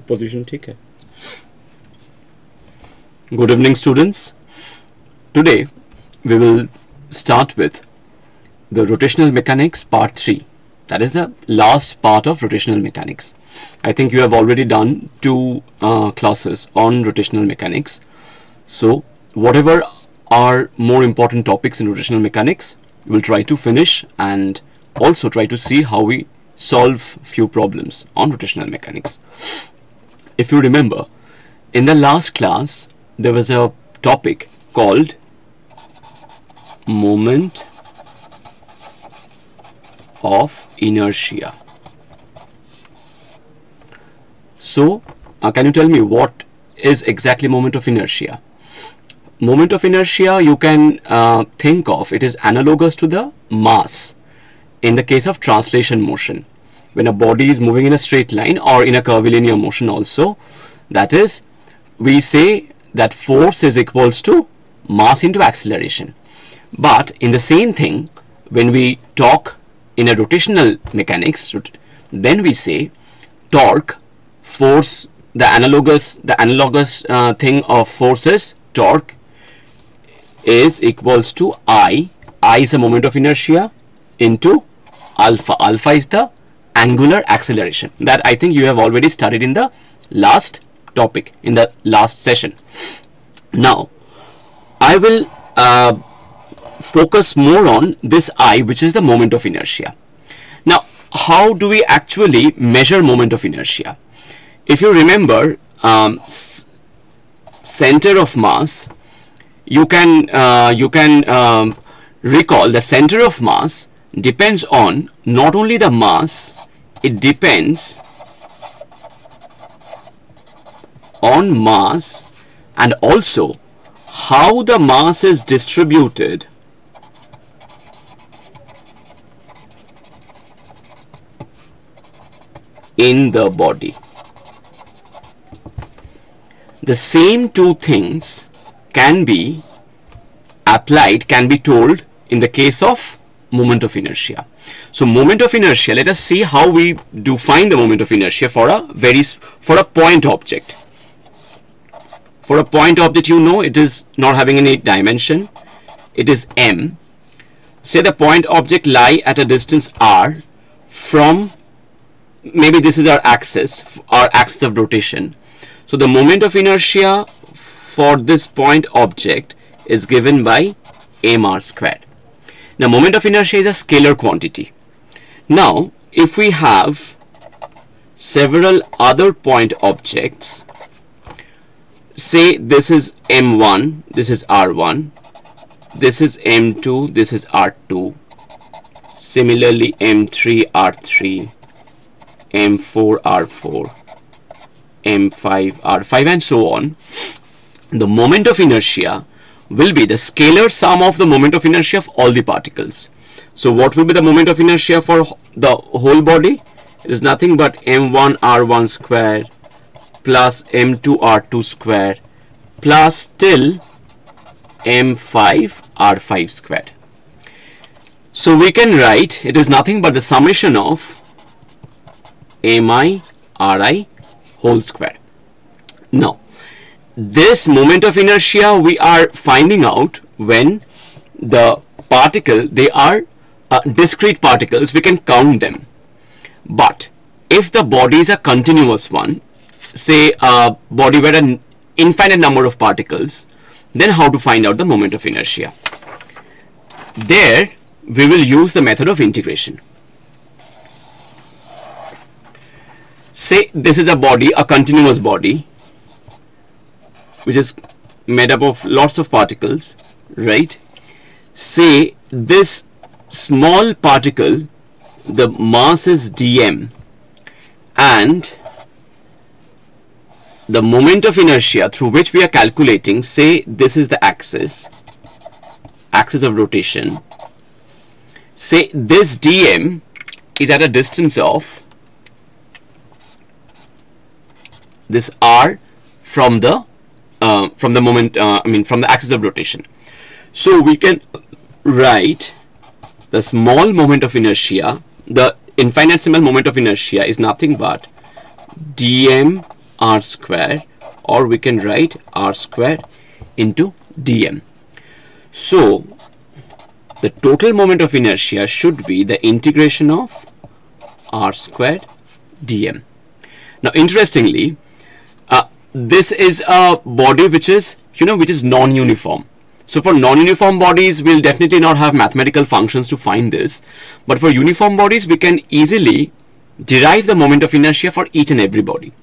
Position ठीक है. Good evening, students. Today we will start with the rotational mechanics part 3. That is the last part of rotational mechanics. I think you have already done 2 classes on rotational mechanics. So whatever are more important topics in rotational mechanics, we'll try to finish and also try to see how we solve few problems on rotational mechanics. If you remember, in the last class there was a topic called moment of inertia. So can you tell me what is exactly moment of inertia? Moment of inertia, you can think of it is analogous to the mass in the case of translation motion. When a body is moving in a straight line or in a curvilinear motion also, that is, we say that force is equals to mass into acceleration. But in the same thing, when we talk in a rotational mechanics, then we say torque, force, the analogous thing of force is torque is equals to I is a moment of inertia into alpha. Alpha is the angular acceleration that I think you have already studied in the last topic, in the last session. Now I will focus more on this I, which is the moment of inertia. Now how do we actually measure moment of inertia? If you remember, center of mass, you can recall the center of mass depends on not only the mass, it depends on mass and also how the mass is distributed in the body. The same 2 things can be applied, can be told in the case of moment of inertia. So moment of inertia, let us see how we define the moment of inertia for a point object. For a point object, you know, it is not having any dimension. It is m. Say the point object lie at a distance r from, maybe this is our axis of rotation. So the moment of inertia for this point object is given by mr squared. Now moment of inertia is a scalar quantity. Now if we have several other point objects, say this is m1, this is r1, this is m2, this is r2, similarly m3, r3, m4, r4, m5, r5, and so on. The moment of inertia will be the scalar sum of the moment of inertia of all the particles. So what will be the moment of inertia for the whole body? It is nothing but m1 r1 square plus m2 r2 square plus till m5 r5 squared. So we can write it is nothing but the summation of mi ri whole square. Now this moment of inertia we are finding out when the particle, they are discrete particles, we can count them. But if the body is a continuous one, say a body where an infinite number of particles, then how to find out the moment of inertia? There we will use the method of integration. Say this is a body, a continuous body, which is made up of lots of particles, right? Say this small particle, the mass is dm, and the moment of inertia through which we are calculating, say this is the axis of rotation. Say this dm is at a distance of this r from the moment, from the axis of rotation. So we can write the small moment of inertia, the infinitesimal moment of inertia is nothing but dm r square, or we can write r square into dm. So the total moment of inertia should be the integration of r squared dm. Now interestingly, this is a body which is non-uniform. So for non-uniform bodies, we'll definitely not have mathematical functions to find this. But for uniform bodies, we can easily derive the moment of inertia for each and every body.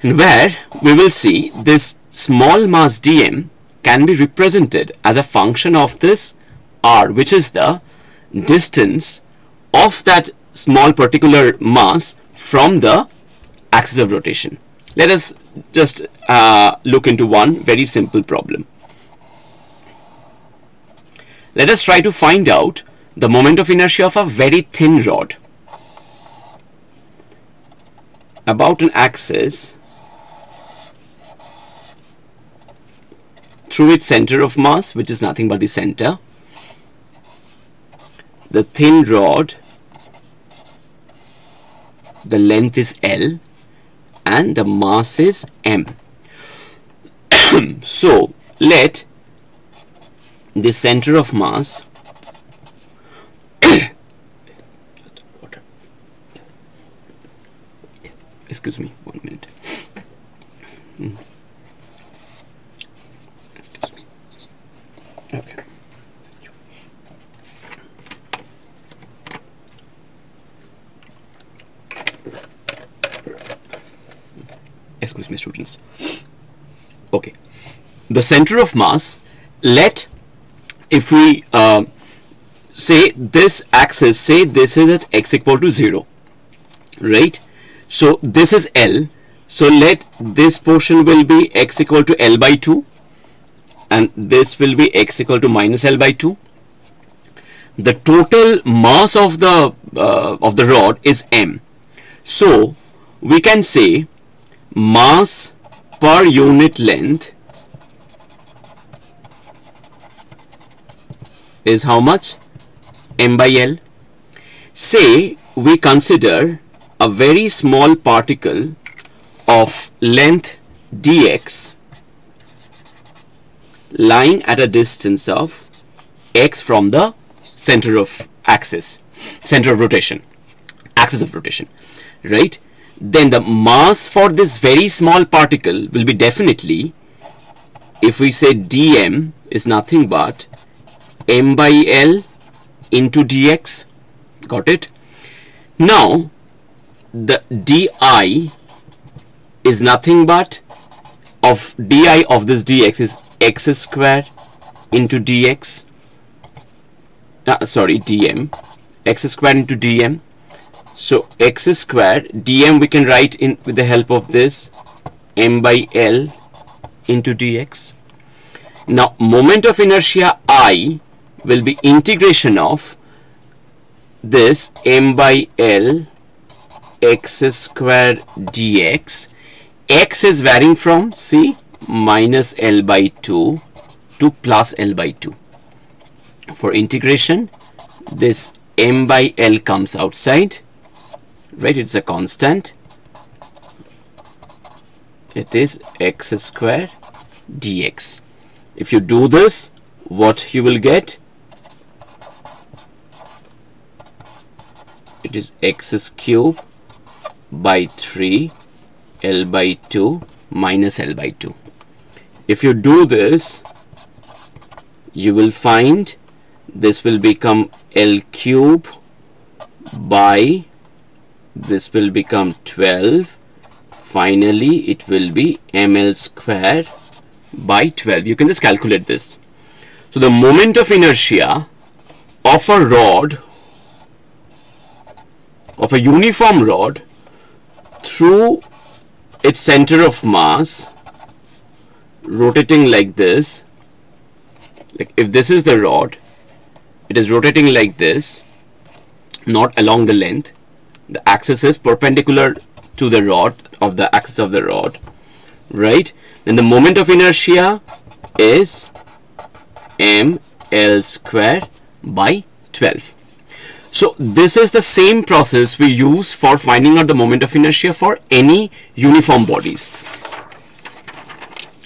And where we will see this small mass dm can be represented as a function of this r, which is the distance of that small particular mass from the axis of rotation. Let us just look into one very simple problem. Let us try to find out the moment of inertia of a very thin rod about an axis through its center of mass, which is nothing but the center. The thin rod, the length is L and the mass is M. So let the center of mass excuse me, 1 minute. Excuse me. Okay. Excuse me, students. Okay. The center of mass, if we say this axis, say this is at x equal to 0, right? So this is L. So let this portion will be x equal to L by 2, and this will be x equal to minus L by 2. The total mass of the rod is M. So we can say mass per unit length is how much? M by L. Say we consider a very small particle of length dx lying at a distance of x from the center of rotation, axis of rotation, right? Then the mass for this very small particle will be definitely, if we say dm is nothing but m by L into dx. Got it? Now the di is nothing but of di of this dx is x square into dx. Dm, x square into dm. So x square dm we can write in with the help of this m by L into dx. Now moment of inertia I will be integration of this m by L x square dx. X is varying from minus L by 2 to plus L by 2. For integration, this m by L comes outside, right? It's a constant. It is x square dx. If you do this, what you will get? It is x cube by 3 L by 2 minus L by 2. If you do this, you will find this will become L cube by, this will become 12. Finally, it will be ml square by 12. You can just calculate this. So the moment of inertia of a rod, of a uniform rod through its center of mass, rotating like this, like if this is the rod, it is rotating like this, not along the length. The axis is perpendicular to the rod, of the axis of the rod, right? Then the moment of inertia is ml square by 12. So this is the same process we use for finding out the moment of inertia for any uniform bodies.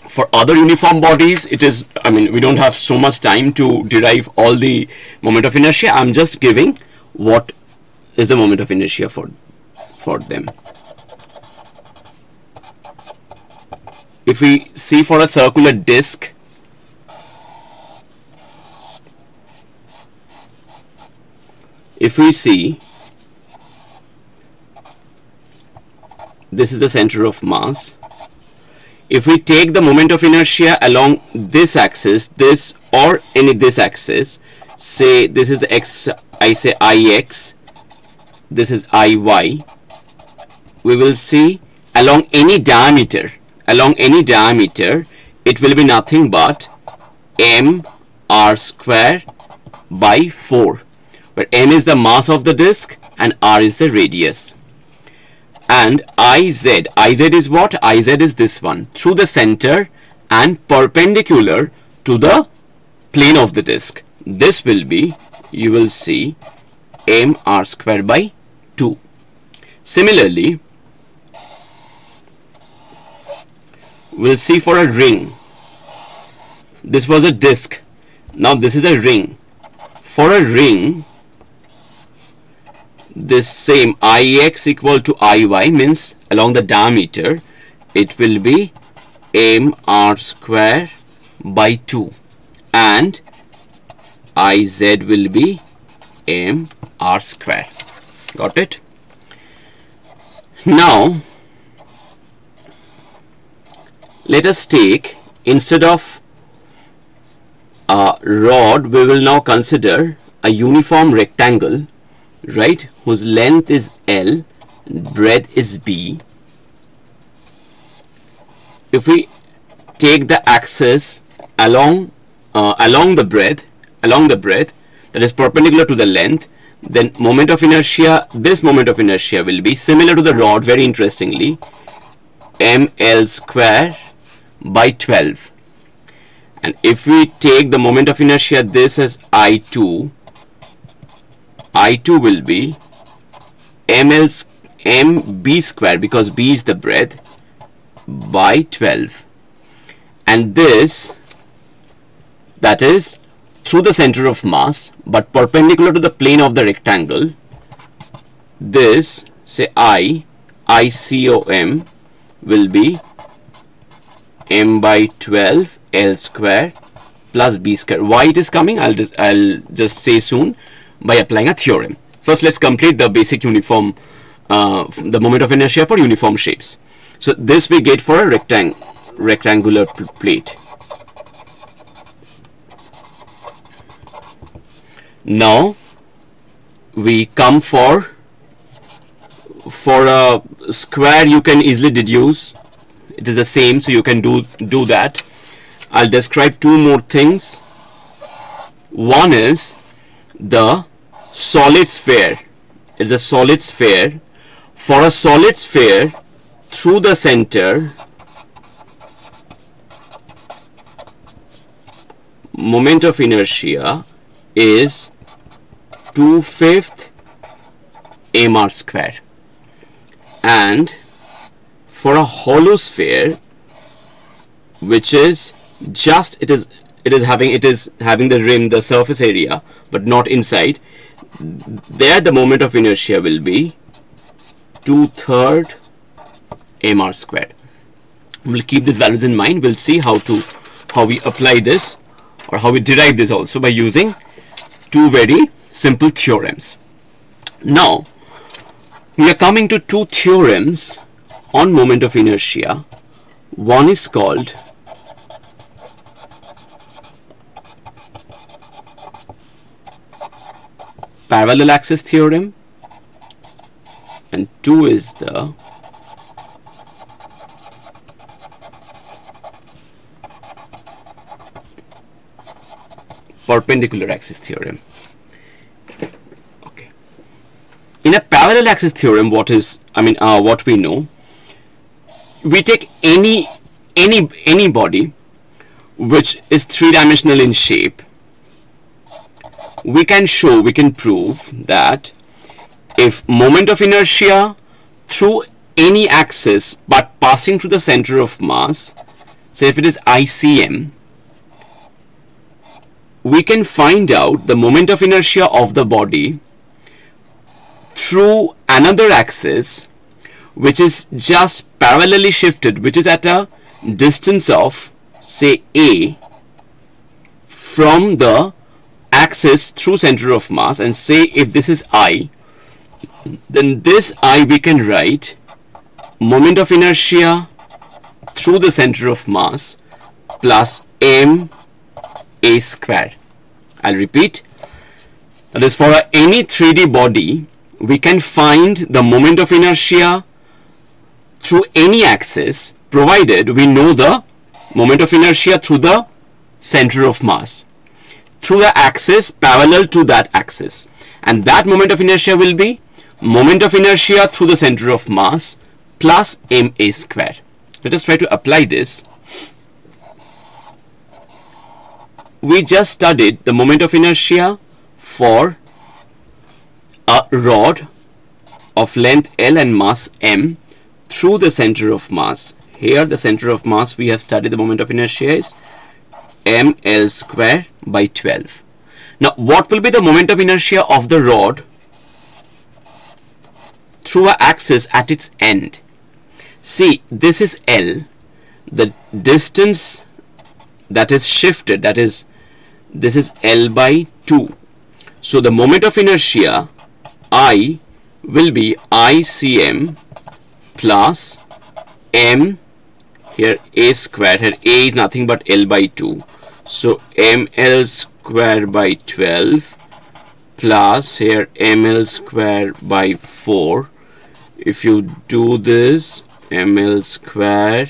For other uniform bodies, it is, I mean, we don't have so much time to derive all the moment of inertia. I'm just giving what is the moment of inertia for them. If we see for a circular disk, if we see, this is the center of mass. If we take the moment of inertia along this axis, this or any this axis, say this is the x, I say Ix, this is Iy, we will see along any diameter, it will be nothing but m r square by 4, where m is the mass of the disk and r is the radius. And Iz is what? Iz is this one, through the center and perpendicular to the plane of the disk. This will be, you will see, m r square by 2. Similarly, we'll see for a ring. This was a disk. Now this is a ring. For a ring, this same Ix equal to Iy means along the diameter, it will be m r square by 2 and Iz will be m r square. Got it? Now let us take, instead of a rod, we will now consider a uniform rectangle, right, whose length is L, breadth is B. If we take the axis along the breadth, that is perpendicular to the length, then moment of inertia, this moment of inertia will be similar to the rod, very interestingly, ml square by 12. And if we take the moment of inertia, this as I2 will be mb square, because b is the breadth, by 12. And this, that is through the center of mass but perpendicular to the plane of the rectangle, this, say ICOM will be m by 12 L square plus b square. Why it is coming, I'll just say soon by applying a theorem. First, let's complete the basic uniform, the moment of inertia for uniform shapes. So this we get for a rectangular plate. Now we come for a square. You can easily deduce it is the same, so you can do that. I'll describe two more things. One is the solid sphere. It's a solid sphere. For a solid sphere, through the center, moment of inertia is 2/5 mr square. And for a hollow sphere, which is just, it is having the rim, the surface area, but not inside, there the moment of inertia will be 2/3 mr square. We'll keep these values in mind. We'll see how we apply this, or how we derive this also, by using two very simple theorems. Now we are coming to two theorems on moment of inertia. One is called parallel axis theorem, and two is the perpendicular axis theorem. Okay. In a parallel axis theorem, what we know, we take any body which is three-dimensional in shape, we can prove that if moment of inertia through any axis but passing through the center of mass, say if it is ICM, we can find out the moment of inertia of the body through another axis which is just parallelly shifted, which is at a distance of say A from the axis through center of mass, and say if this is I, then this I we can write moment of inertia through the center of mass plus m a square. I'll repeat, that is, for any 3D body we can find the moment of inertia through any axis provided we know the moment of inertia through the center of mass through the axis parallel to that axis, and that moment of inertia will be moment of inertia through the center of mass plus ma square. Let us try to apply this. We just studied the moment of inertia for a rod of length L and mass m through the center of mass. Here the center of mass we have studied the moment of inertia is ml square by 12. Now what will be the moment of inertia of the rod through an axis at its end? See, this is L, the distance that is shifted, that is, this is L by 2. So the moment of inertia I will be ICM plus m, here a square, here a is nothing but L by 2. So ml square by 12 plus here ml square by 4. If you do this, ml square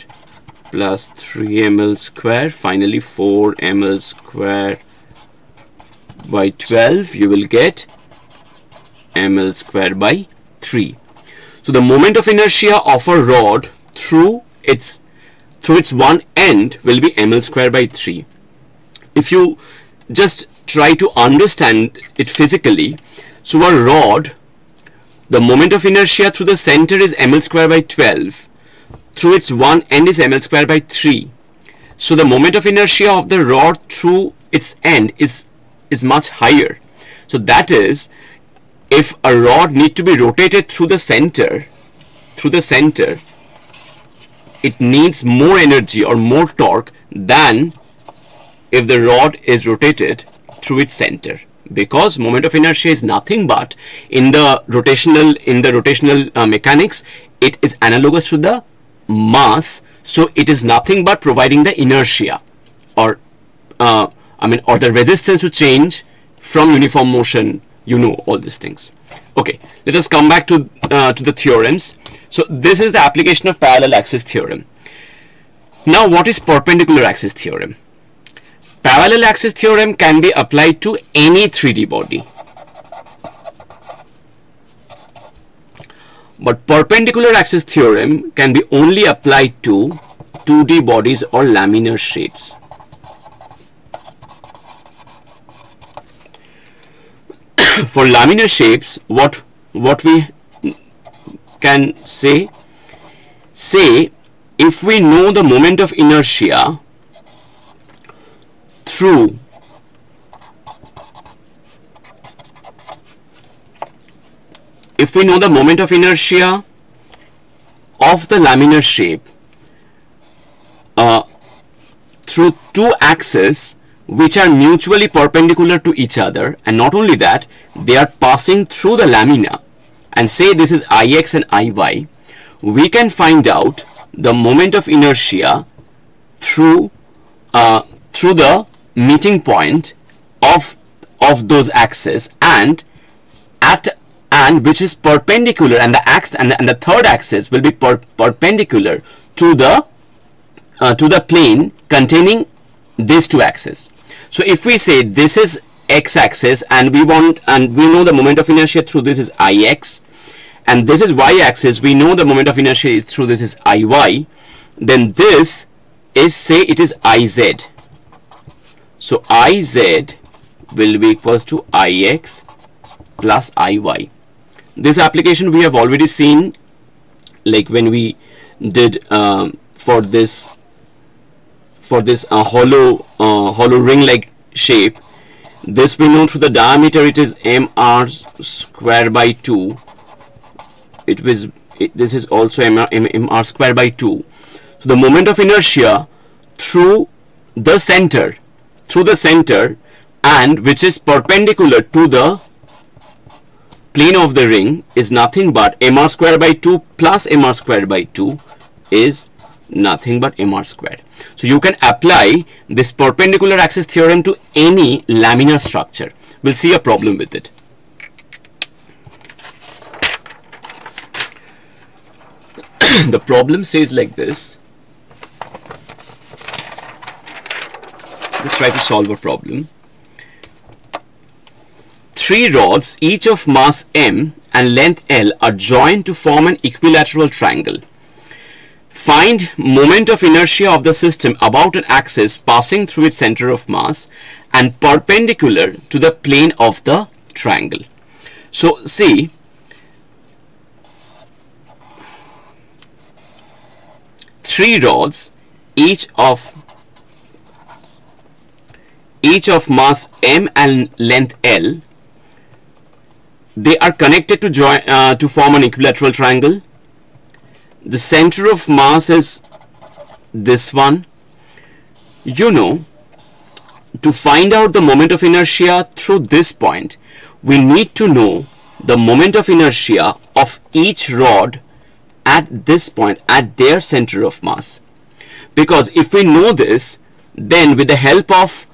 plus 3ml square, finally 4ml square by 12, you will get ml square by 3. So the moment of inertia of a rod through its one end will be ml square by 3. If you just try to understand it physically, so a rod, the moment of inertia through the center is ml square by 12, through its one end is ml square by 3. So the moment of inertia of the rod through its end is much higher. So that is, if a rod need to be rotated through the center, it needs more energy or more torque than if the rod is rotated through its center, because moment of inertia is nothing but in the rotational mechanics, it is analogous to the mass, so it is nothing but providing the inertia or or the resistance to change from uniform motion, you know, all these things. Okay, let us come back to the theorems. So this is the application of parallel axis theorem. Now what is perpendicular axis theorem? Parallel axis theorem can be applied to any 3D body, but perpendicular axis theorem can be only applied to 2D bodies or laminar shapes. For laminar shapes, what we can say if we know the moment of inertia through the moment of inertia of the laminar shape through two axes which are mutually perpendicular to each other, and not only that, they are passing through the lamina, and say this is Ix and Iy, we can find out the moment of inertia through the meeting point of those axes, and which is perpendicular, and the axis and the third axis will be perpendicular to the plane containing these two axes. So if we say this is x-axis and we know the moment of inertia through this is Ix, and this is y-axis, we know the moment of inertia is through this is Iy, then this is, say it is Iz. So Iz will be equals to Ix plus Iy. This application we have already seen, like when we did for this hollow ring-like shape. This we know through the diameter it is mr square by 2. This is also mr square by 2. So the moment of inertia through the center and which is perpendicular to the plane of the ring is nothing but mr square by 2 plus mr square by 2 is nothing but mr squared. So you can apply this perpendicular axis theorem to any laminar structure. We'll see a problem with it. The problem says like this. Let's try to solve a problem. 3 rods, each of mass m and length L, are joined to form an equilateral triangle. Find moment of inertia of the system about an axis passing through its center of mass and perpendicular to the plane of the triangle. So see, three rods, each of mass m and length L, they are connected to form an equilateral triangle. The center of mass is this one. You know, to find out the moment of inertia through this point, we need to know the moment of inertia of each rod at this point, at their center of mass. Because if we know this, then with the help of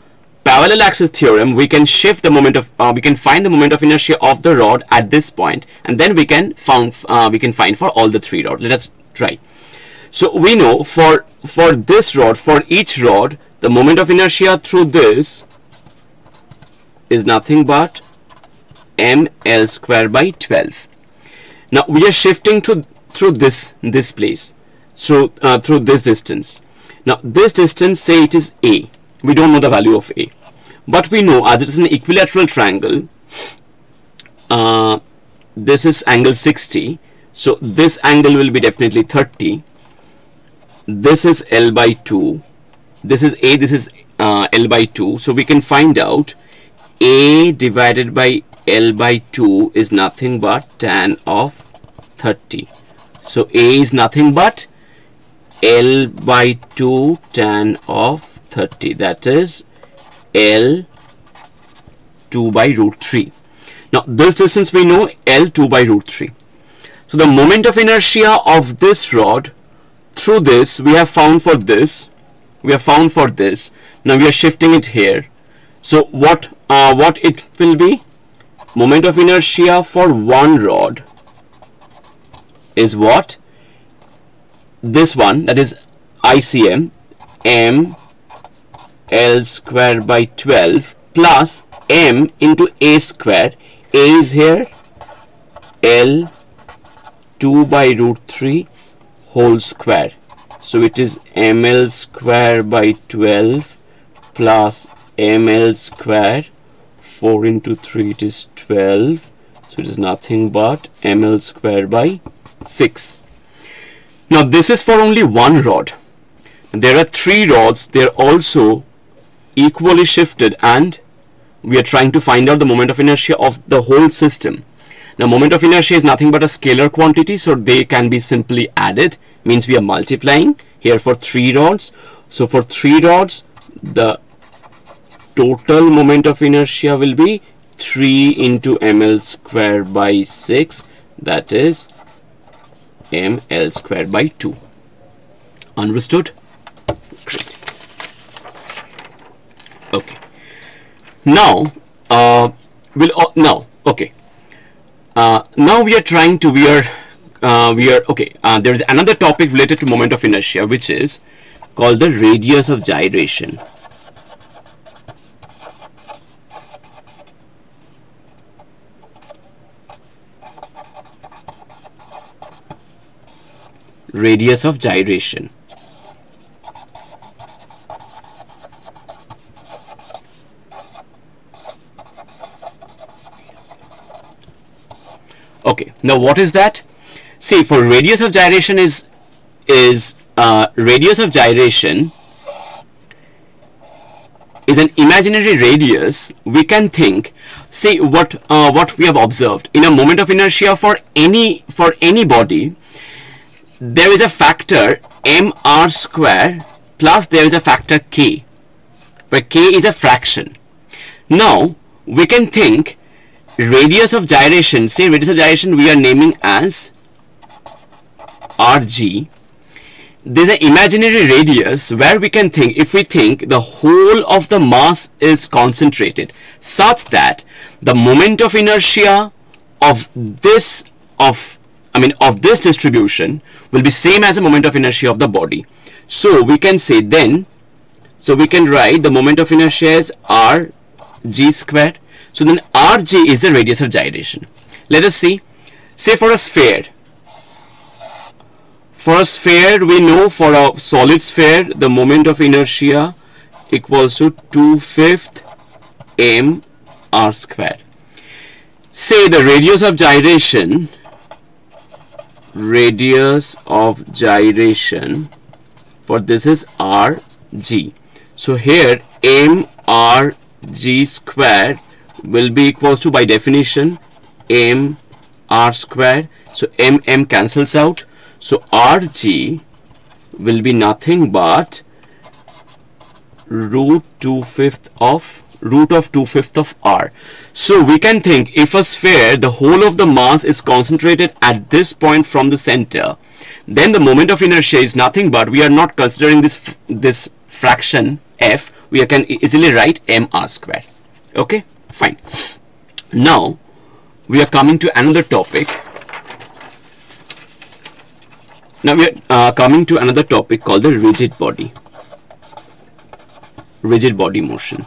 parallel axis theorem, we can shift the moment of we can find the moment of inertia of the rod at this point, and then we can find for all the 3 rods. Let us try. So we know for this rod, for each rod, the moment of inertia through this is nothing but ml square by 12. Now we are shifting through this place, so through this distance. Now this distance, say it is a. We don't know the value of a, but we know as it is an equilateral triangle, this is angle 60, so this angle will be definitely 30. This is L by 2, this is a, this is L by 2, so we can find out a divided by L by 2 is nothing but tan of 30. So a is nothing but L by 2 tan of 30, that is L 2 by root 3. Now this distance we know, L 2 by root 3. So the moment of inertia of this rod through this we have found for this. Now we are shifting it here. So what it will be? Moment of inertia for one rod is what? This one, that is ICM, m L square by 12 plus m into a square. A is here, L 2 by root 3 whole square. So it is ml square by 12 plus ml square. 4 into 3, it is 12. So it is nothing but ml square by 6. Now this is for only one rod. There are 3 rods. They are also equally shifted, and we are trying to find out the moment of inertia of the whole system. Now moment of inertia is nothing but a scalar quantity, so they can be simply added. Means we are multiplying here for 3 rods. So for 3 rods, the total moment of inertia will be 3 into ml square by 6, that is ml square by 2. Understood? Great. Okay. Now now we are trying to there is another topic related to moment of inertia, which is called the radius of gyration. Radius of gyration. Okay, now what is that? See, for radius of gyration is radius of gyration is an imaginary radius. We can think, see what we have observed in a moment of inertia for any body, there is a factor mr square plus there is a factor k, where k is a fraction. Now we can think radius of gyration, say radius of gyration we are naming as rg. There's an imaginary radius where we can think, if we think the whole of the mass is concentrated such that the moment of inertia of this distribution will be same as the moment of inertia of the body. So we can say then, so we can write the moment of inertia is rg squared. So then rg is the radius of gyration. Let us see, say for a sphere. For a sphere, we know for a solid sphere, the moment of inertia equals to 2/5 m r squared. Say the radius of gyration for this is rg. So here m r g squared will be equals to, by definition, m r squared. So m cancels out. So rg will be nothing but root of 2/5 of r. So we can think, if a sphere, the whole of the mass is concentrated at this point from the center, then the moment of inertia is nothing but, we are not considering this fraction f, we can easily write mr squared. Okay, fine. Now we are coming to another topic. Now we are coming to another topic called the rigid body motion.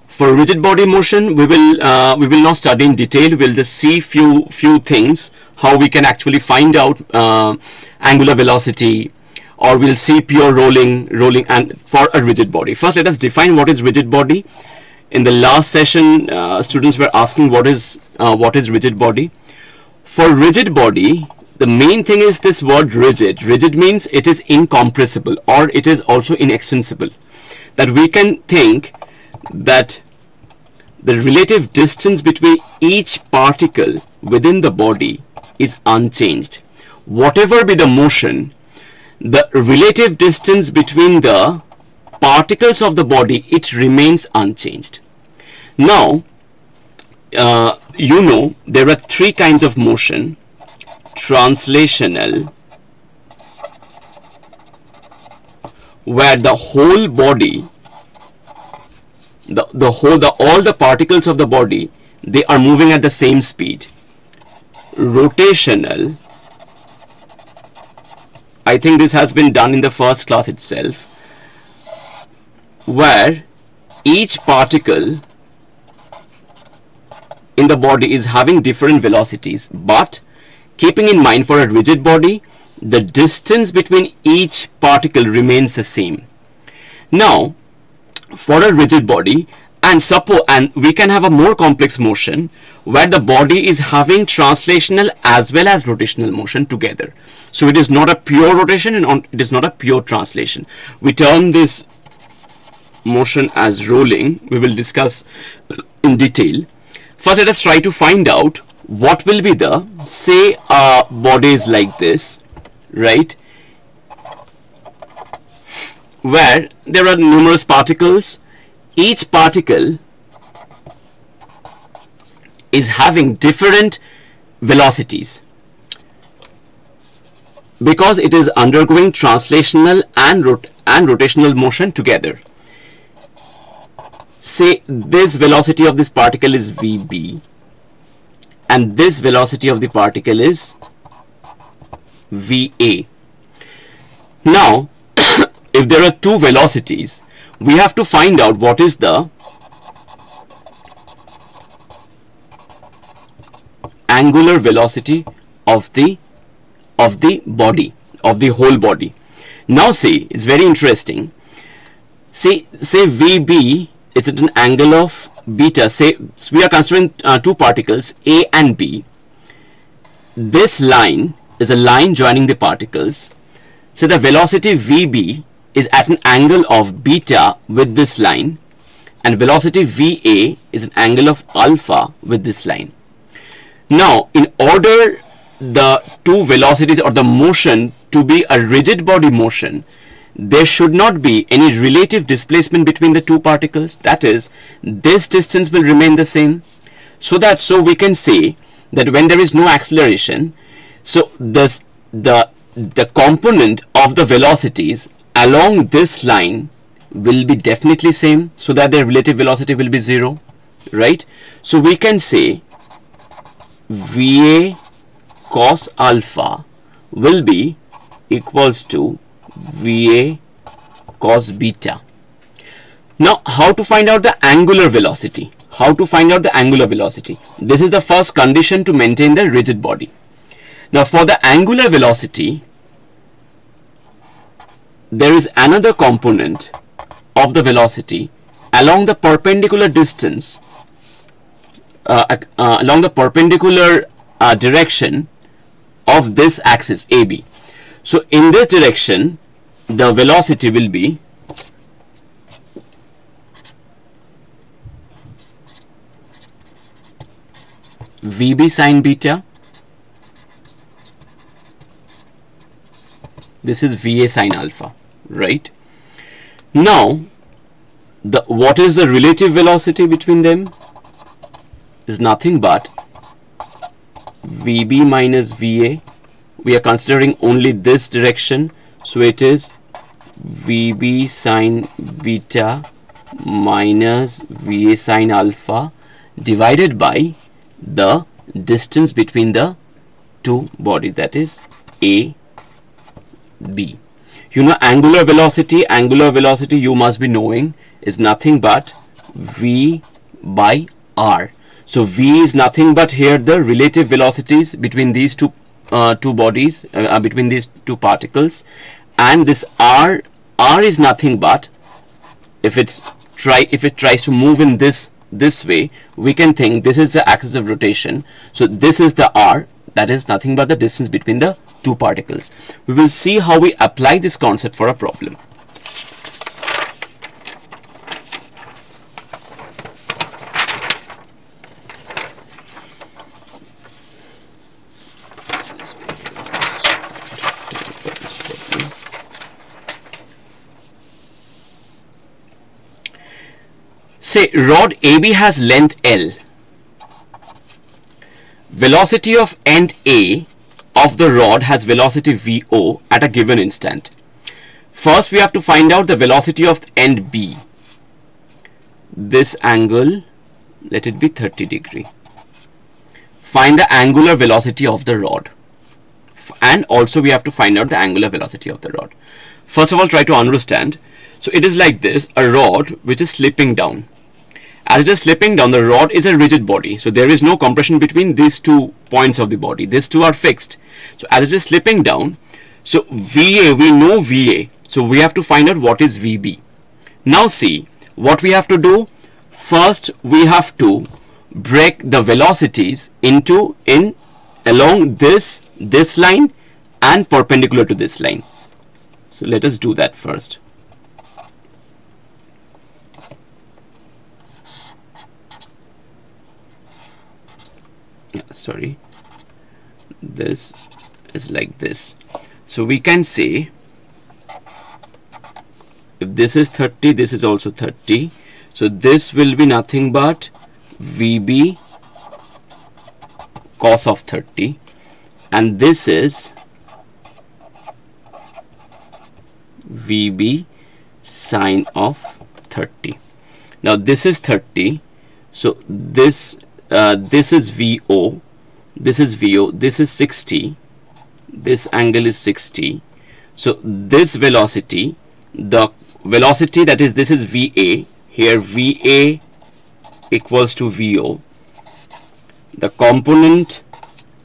For rigid body motion, we will not study in detail. We'll just see few things, how we can actually find out angular velocity, or we'll see pure rolling and for a rigid body. First, let us define what is rigid body. In the last session, students were asking what is rigid body. For rigid body, the main thing is this word rigid. Rigid means it is incompressible, or it is also inextensible. That we can think that the relative distance between each particle within the body is unchanged. Whatever be the motion, the relative distance between the particles of the body, it remains unchanged. Now, you know there are three kinds of motion: translational, where the whole body, all the particles of the body, they are moving at the same speed. Rotational, I think this has been done in the first class itself, where each particle in the body is having different velocities, but keeping in mind for a rigid body, the distance between each particle remains the same. Now, for a rigid body, and we can have a more complex motion where the body is having translational as well as rotational motion together. So it is not a pure rotation and it is not a pure translation. We term this motion as rolling. We will discuss in detail. First, let us try to find out what will be the, say a body is like this, right, where there are numerous particles. Each particle is having different velocities because it is undergoing translational and rotational motion together. Say this velocity of this particle is VB and this velocity of the particle is VA. Now, if there are two velocities, we have to find out what is the angular velocity of the body, of the whole body. Now see, it's very interesting. See, say VB is at an angle of beta. Say we are considering two particles A and B. This line is a line joining the particles. So the velocity VB is at an angle of beta with this line, and velocity VA is an angle of alpha with this line. Now, in order the two velocities or the motion to be a rigid body motion, there should not be any relative displacement between the two particles. That is, this distance will remain the same. So we can say that when there is no acceleration, so the component of the velocities along this line will be definitely same, so that their relative velocity will be 0, right? So we can say VA cos alpha will be equals to VA cos beta. Now, how to find out the angular velocity? How to find out the angular velocity? This is the first condition to maintain the rigid body. Now, for the angular velocity, there is another component of the velocity along the perpendicular distance, along the perpendicular direction of this axis AB. So in this direction, the velocity will be VB sine beta. This is VA sine alpha, right? Now, what is the relative velocity between them? Is nothing but VB minus VA. We are considering only this direction, so it is VB sine beta minus VA sine alpha divided by the distance between the two bodies, that is A, B. You know, angular velocity you must be knowing is nothing but V by R. So V is nothing but here the relative velocities between these two bodies, between these two particles, and this R is nothing but, if it tries to move in this way, we can think this is the axis of rotation. So this is the R, that is nothing but the distance between the two particles. We will see how we apply this concept for a problem. Say rod AB has length L. Velocity of end A of the rod has velocity VO at a given instant. First we have to find out the velocity of end B. This angle, let it be 30 degree. Find the angular velocity of the rod. And also we have to find out the angular velocity of the rod. First of all, try to understand. So it is like this, a rod which is slipping down. As it is slipping down, the rod is a rigid body. So there is no compression between these 2 points of the body. These two are fixed. So as it is slipping down, so VA, we know VA. So we have to find out what is VB. Now see, what we have to do. First, we have to break the velocities into along this line and perpendicular to this line. So let us do that first. Sorry, this is like this. So we can say if this is 30, this is also 30. So this will be nothing but VB cos of 30, and this is VB sine of 30. Now this is 30. So this is VO, this is VO, this is 60, this angle is 60. So this velocity, the velocity that is, this is VA, here VA equals to VO. The component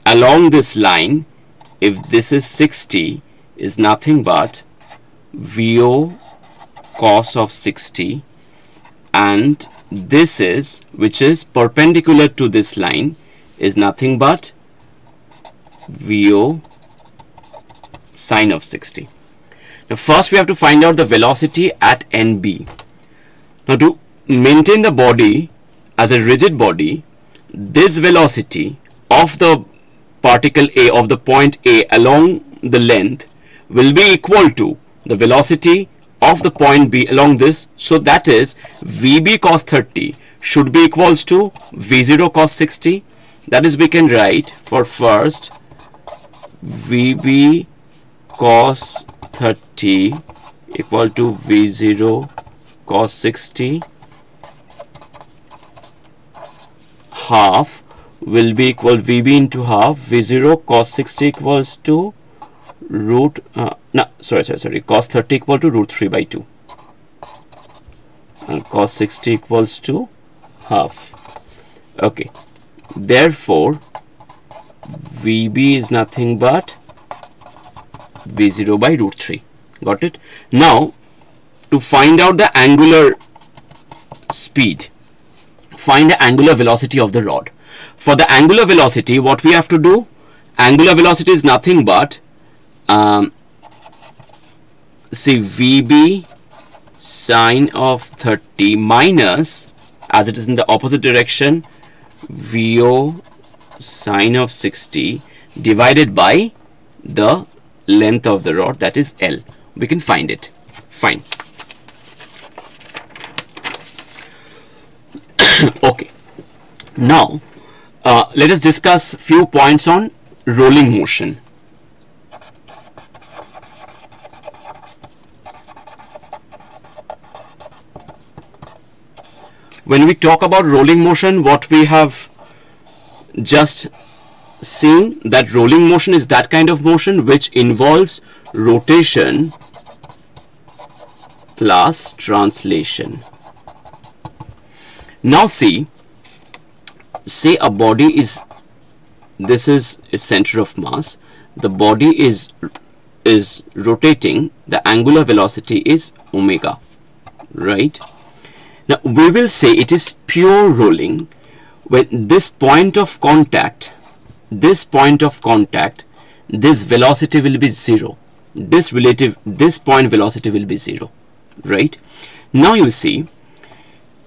along this line, if this is 60, is nothing but VO cos of 60, and this is, which is perpendicular to this line, is nothing but VO sine of 60. Now first we have to find out the velocity at NB. Now to maintain the body as a rigid body, this velocity of the particle A, of the point A along the length, will be equal to the velocity of the point B along this. So that is VB cos 30 should be equals to V0 cos 60. That is, we can write for first VB cos 30 equal to V0 cos 60 half will be equal VB into half. V0 cos 60 equals to root cos 30 equal to root 3 by 2, and cos 60 equals to half. Okay, therefore VB is nothing but V0 by root 3. Got it? Now to find out the angular speed, find the angular velocity of the rod. For the angular velocity, what we have to do, angular velocity is nothing but see VB sine of 30 minus, as it is in the opposite direction, VO sine of 60 divided by the length of the rod, that is L. We can find it. Fine. Okay. Now let us discuss few points on rolling motion. When we talk about rolling motion, what we have just seen, that rolling motion is that kind of motion which involves rotation plus translation. Now see, say a body is, this is its center of mass, the body is rotating, the angular velocity is omega, right? Now we will say it is pure rolling when this point of contact, this velocity will be 0. This point velocity will be 0, right? Now you see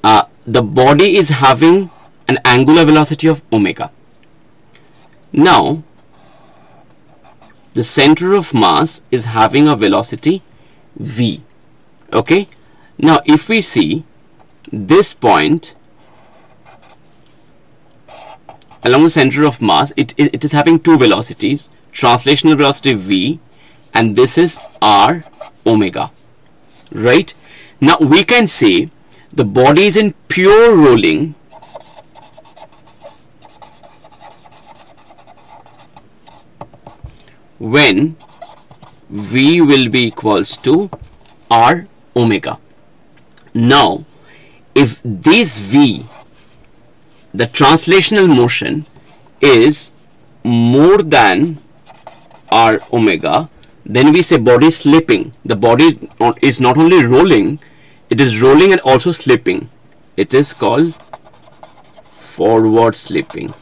the body is having an angular velocity of omega. Now the center of mass is having a velocity v. Okay, now if we see this point along the center of mass, it is having two velocities, translational velocity v, and this is r omega, right? Now we can say the body is in pure rolling when v will be equals to r omega. Now if this v, the translational motion, is more than r omega, then we say body slipping. The body is not only rolling, it is rolling and also slipping. It is called forward slipping.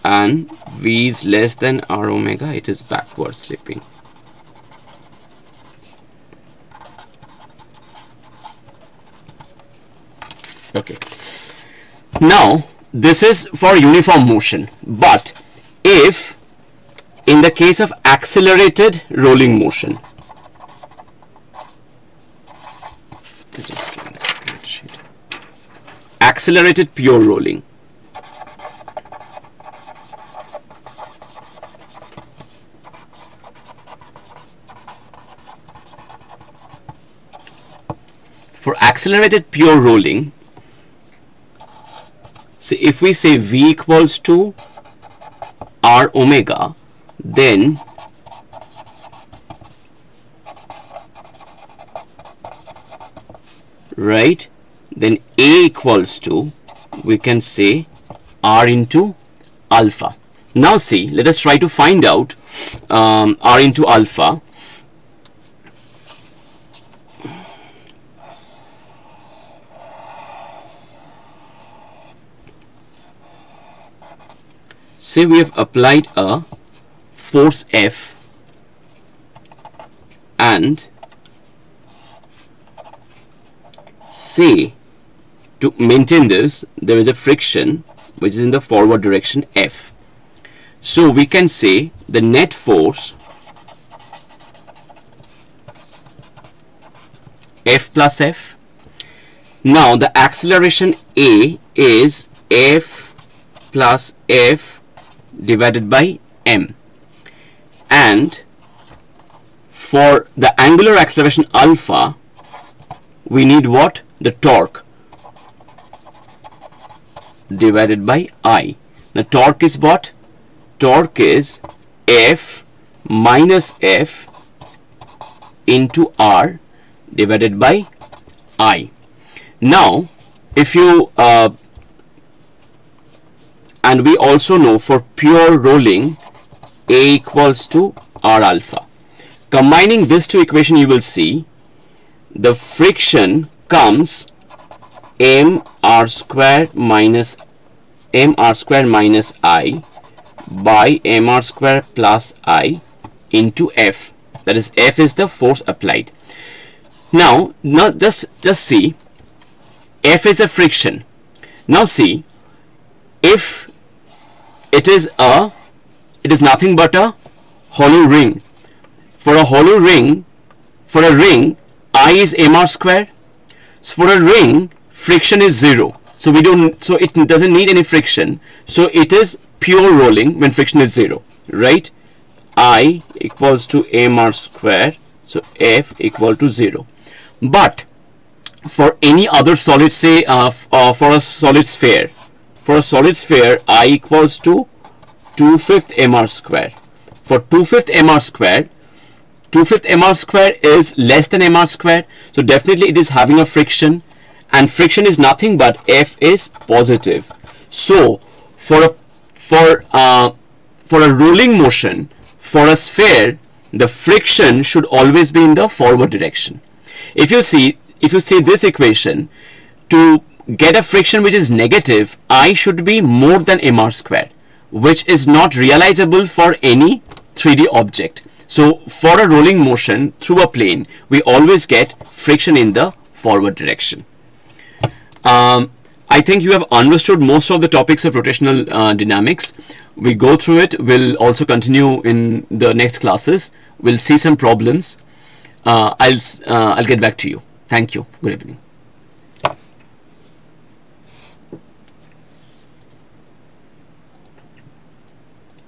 And v is less than r omega, it is backward slipping. Okay, now this is for uniform motion, but if in the case of accelerated rolling motion, accelerated pure rolling, for accelerated pure rolling, so if we say v equals to r omega, then right, then a equals to, we can say r into alpha. Now see, let us try to find out r into alpha. say we have applied a force F and say to maintain this there is a friction which is in the forward direction F. So we can say the net force F plus F. Now the acceleration A is F plus F divided by m, and for the angular acceleration alpha we need what? The torque divided by I. The torque is what? Torque is F minus F into R divided by I. Now if you and we also know for pure rolling A equals to R alpha. Combining these two equations, you will see the friction comes mr squared minus I by mr squared plus I into F. That is, F is the force applied. Now just see, F is a friction. Now see, if it is nothing but a hollow ring. For a hollow ring, for a ring, I is mr squared. So for a ring, friction is 0. So it doesn't need any friction. So it is pure rolling when friction is 0, right? I equals to mr squared. So F equal to 0. But for any other solid, say for a solid sphere, I equals to 2/5 mr squared. For 2/5 mr squared, 2/5 mr squared is less than mr squared. So definitely it is having a friction, and friction is nothing but F is positive. So for a rolling motion, for a sphere, the friction should always be in the forward direction. If you see this equation, to get a friction which is negative, I should be more than mr squared, which is not realizable for any 3D object. So for a rolling motion through a plane, we always get friction in the forward direction. I think you have understood most of the topics of rotational dynamics. We go through it. We'll also continue in the next classes. We'll see some problems. I'll get back to you. Thank you. Good evening.